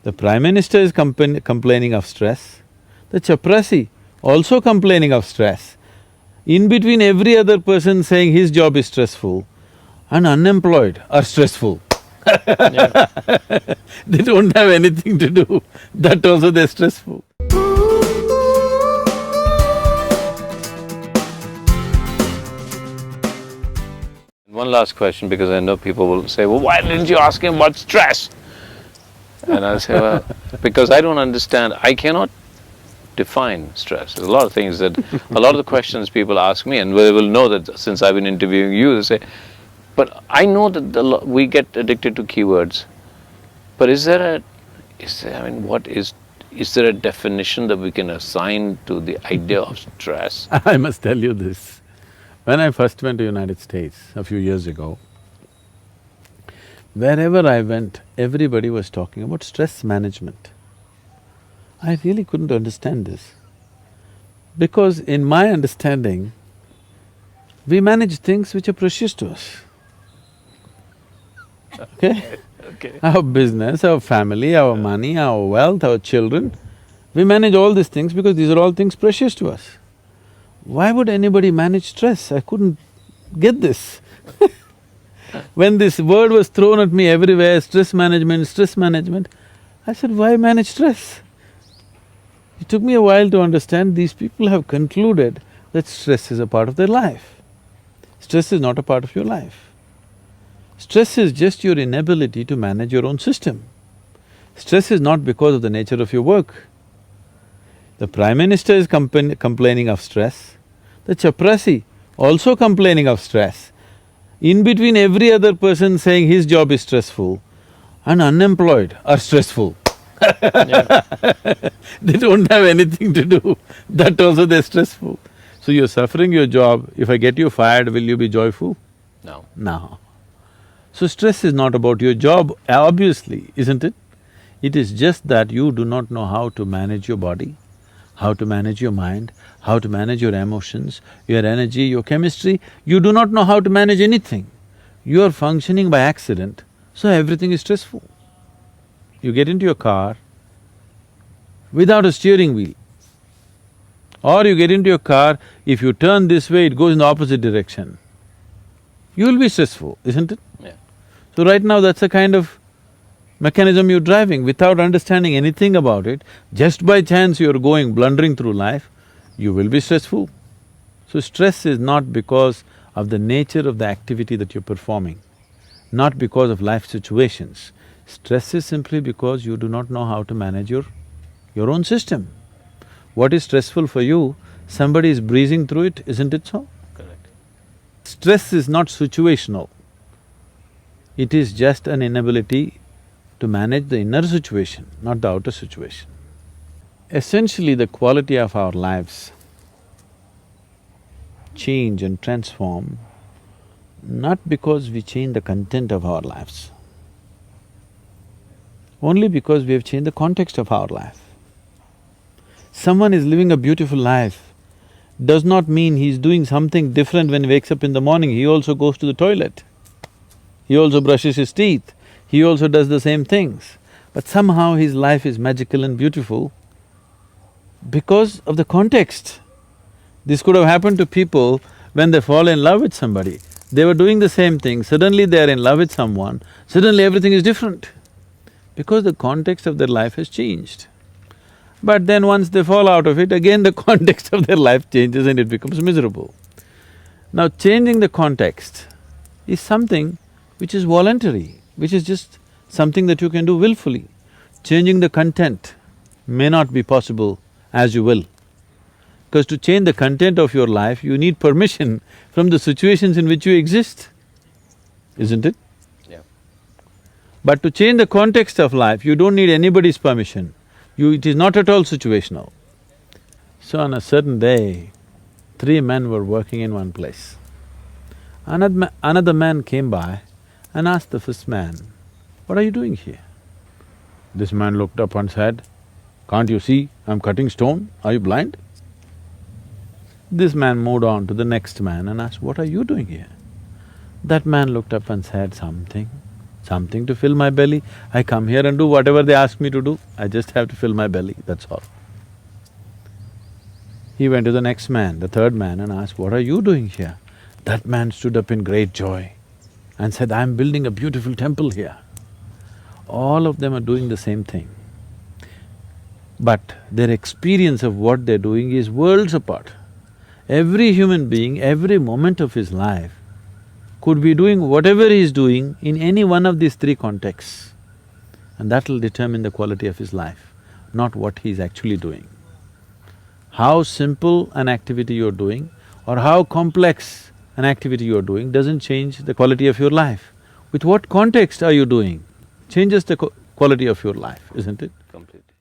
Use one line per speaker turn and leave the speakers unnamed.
The Prime Minister is complaining of stress, the chaprasi also complaining of stress. In between, every other person saying his job is stressful and unemployed are stressful. They don't have anything to do, that also they're stressful.
One last question, because I know people will say, well, why didn't you ask him about stress? And I'll say, well, because I don't understand, I cannot define stress. There's a lot of things that, a lot of the questions people ask me, and they will know that since I've been interviewing you, they say, but I know that we get addicted to keywords, but is there, I mean, is there a definition that we can assign to the idea of stress?
I must tell you this. When I first went to United States a few years ago, wherever I went, everybody was talking about stress management. I really couldn't understand this, because in my understanding, we manage things which are precious to us. Okay?
Okay.
Our business, our family, our money, our wealth, our children, we manage all these things because these are all things precious to us. Why would anybody manage stress? I couldn't get this. When this word was thrown at me everywhere, stress management, I said, why manage stress? It took me a while to understand these people have concluded that stress is a part of their life. Stress is not a part of your life. Stress is just your inability to manage your own system. Stress is not because of the nature of your work. The Prime Minister is complaining of stress, the chaprasi also complaining of stress. In between, every other person saying his job is stressful and unemployed are stressful. They don't have anything to do, that also they're stressful. So you're suffering your job, if I get you fired, will you be joyful?
No.
No. So stress is not about your job, obviously, isn't it? It is just that you do not know how to manage your body, how to manage your mind, how to manage your emotions, your energy, your chemistry. You do not know how to manage anything. You are functioning by accident, so everything is stressful. You get into your car without a steering wheel, or you get into your car, if you turn this way, it goes in the opposite direction. You will be stressful, isn't it?
Yeah.
So right now, that's the kind of mechanism you're driving, without understanding anything about it, just by chance you're going blundering through life, you will be stressful. So stress is not because of the nature of the activity that you're performing, not because of life situations. Stress is simply because you do not know how to manage your own system. What is stressful for you, somebody is breezing through it, isn't it so?
Correct.
Stress is not situational. It is just an inability to manage the inner situation, not the outer situation. Essentially, the quality of our lives change and transform not because we change the content of our lives, only because we have changed the context of our life. Someone is living a beautiful life does not mean he's doing something different when he wakes up in the morning. He also goes to the toilet, he also brushes his teeth, he also does the same things. But somehow his life is magical and beautiful because of the context. This could have happened to people when they fall in love with somebody. They were doing the same thing, suddenly they're in love with someone, suddenly everything is different because the context of their life has changed. But then once they fall out of it, again the context of their life changes and it becomes miserable. Now, changing the context is something which is voluntary, which is just something that you can do willfully. Changing the content may not be possible as you will, because to change the content of your life, you need permission from the situations in which you exist, isn't it?
Yeah.
But to change the context of life, you don't need anybody's permission. It is not at all situational. So on a certain day, 3 men were working in one place. Another man came by and asked the first man, "What are you doing here?" This man looked up and said, "Can't you see I'm cutting stone? Are you blind?" This man moved on to the next man and asked, "What are you doing here?" That man looked up and said something, something to fill my belly. I come here and do whatever they ask me to do, I just have to fill my belly, that's all. He went to the next man, the third man, and asked, what are you doing here? That man stood up in great joy and said, I'm building a beautiful temple here. All of them are doing the same thing. But their experience of what they're doing is worlds apart. Every human being, every moment of his life could be doing whatever he is doing in any one of these three contexts, and that will determine the quality of his life, not what he is actually doing. How simple an activity you're doing or how complex an activity you're doing doesn't change the quality of your life. With what context are you doing changes the quality of your life, isn't it?
Completely.